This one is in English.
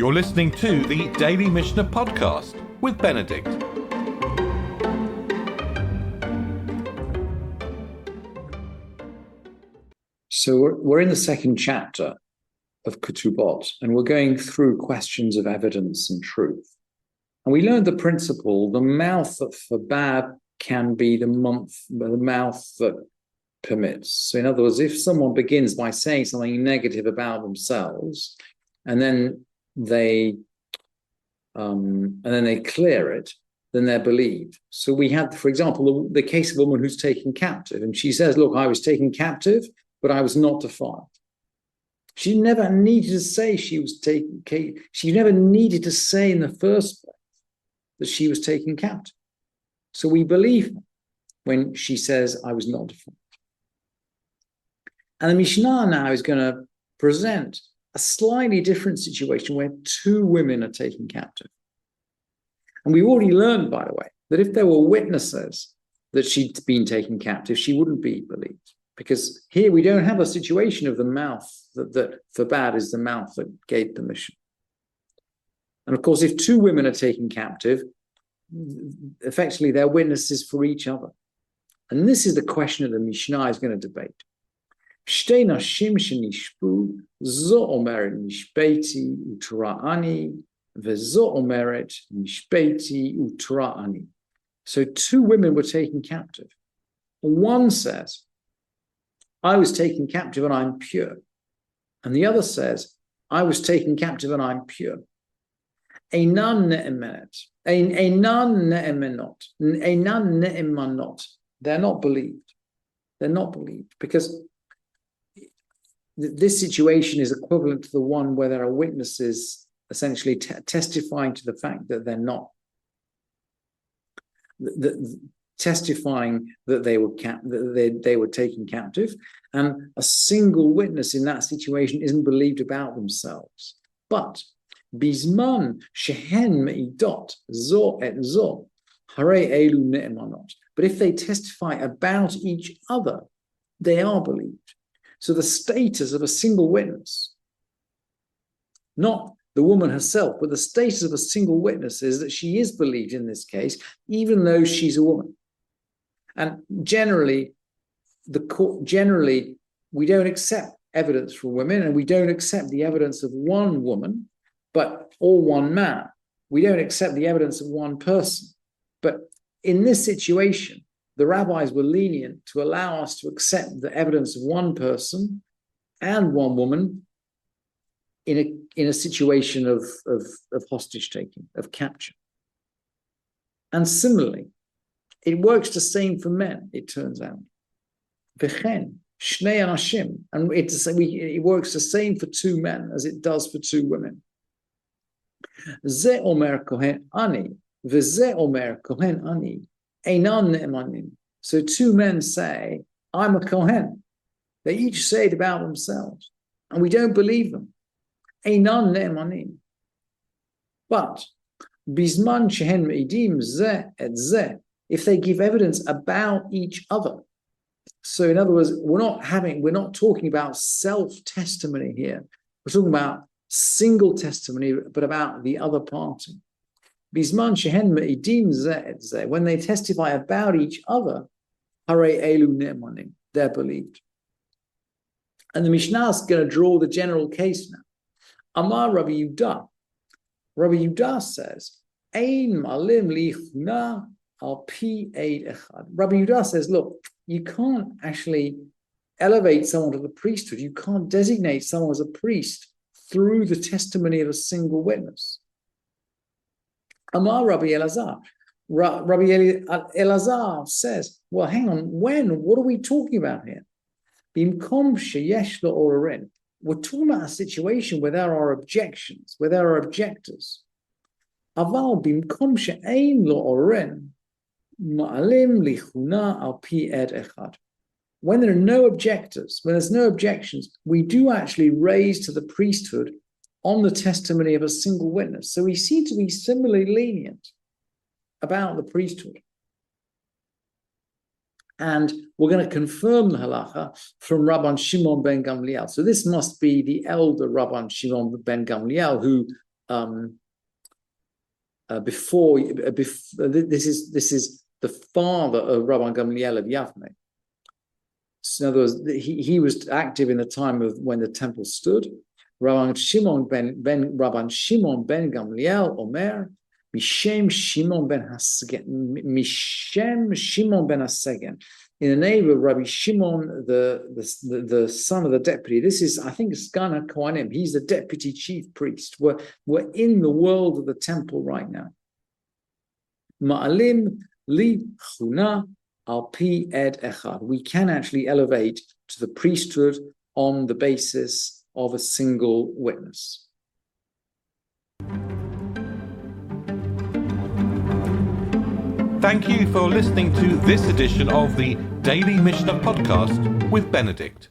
You're listening to the Daily Mishnah Podcast with Benedict. So we're in the second chapter of Ketubot, and we're going through questions of evidence and truth. And we learned the principle: the mouth that forbade can be the mouth that permits. So in other words, if someone begins by saying something negative about themselves, and then they clear it, then they're believed. So we had, for example, the case of a woman who's taken captive, and she says, "Look, I was taken captive, but I was not defiled." She never needed to say she was taken. She never needed to say in the first place that she was taken captive. So we believe her when she says, "I was not defiled." And the Mishnah now is going to present a slightly different situation where two women are taken captive. And we've already learned, by the way, that if there were witnesses that she'd been taken captive, she wouldn't be believed. Because here we don't have a situation of the mouth that forbade is the mouth that gave permission. And of course, if two women are taken captive, effectively they're witnesses for each other. And this is the question that the Mishnah is going to debate. Shtei nashim shenishpu, zo omeret nishbeiti utra'ani, vezo omeret nishbeiti utra'ani. So two women were taken captive. One says, "I was taken captive and I'm pure." And the other says, "I was taken captive and I'm pure." Einan ne'emenet, einan ne'emenot, einan ne'emanot. They're not believed. They're not believed because this situation is equivalent to the one where there are witnesses essentially testifying to the fact that they're not. Testifying that they were taken captive, and a single witness in that situation isn't believed about themselves. But bisman shehen meidot zo et zo hare elu ne'emanot. But if they testify about each other, they are believed. So the status of a single witness, not the woman herself, but the status of a single witness is that she is believed in this case, even though she's a woman. And generally, we don't accept evidence from women, and we don't accept the evidence of one woman, or one man. We don't accept the evidence of one person. But in this situation, the rabbis were lenient to allow us to accept the evidence of one person and one woman in a situation of hostage taking, of capture. And similarly, it works the same for men, it turns out. V'chen, shnei anashim, and it works the same for two men as it does for two women. Ze omer kohen ani, v'ze omer kohen ani, einan ne'emanim. So two men say, "I'm a kohen." They each say it about themselves, and we don't believe them. Einan ne'emanim. But bisman shehen meidim ze et ze, if they give evidence about each other. So in other words, we're not talking about self-testimony here. We're talking about single testimony, but about the other party. Bisman shehen me'idim zeh et zeh, when they testify about each other, hare elu ne'emanim, they're believed. And the Mishnah is going to draw the general case now. Amar Rabbi Yudah. Rabbi Yudah says, Ein malim lichna al pi eid echad. Rabbi Yudah says, look, you can't actually elevate someone to the priesthood. You can't designate someone as a priest through the testimony of a single witness. Amar Rabbi Elazar. Rabbi Elazar says, well, hang on, what are we talking about here? Bimkom sheyesh la'orein. We're talking about a situation where there are objections, where there are objectors. Aval bimkom she'ein la'orein ma'alim lichuna al pi ed echad. When there are no objectors, when there's no objections, we do actually raise to the priesthood on the testimony of a single witness. So we seem to be similarly lenient about the priesthood. And we're going to confirm the halacha from Rabban Shimon ben Gamliel. So this must be the elder Rabban Shimon ben Gamliel, who this is the father of Rabbi Gamliel of Yavne. So in other words, he was active in the time of when the temple stood. Rabban Shimon ben Gamliel Omer Mishem Shimon ben Hasegen. In the name of Rabbi Shimon, the son of the deputy. This is, I think, Sgan HaKohanim. He's the deputy chief priest. We're in the world of the temple right now. Ma'alim li chuna al pi ed echad. We can actually elevate to the priesthood on the basis of a single witness. Thank you for listening to this edition of the Daily Mishnah Podcast with Benedict.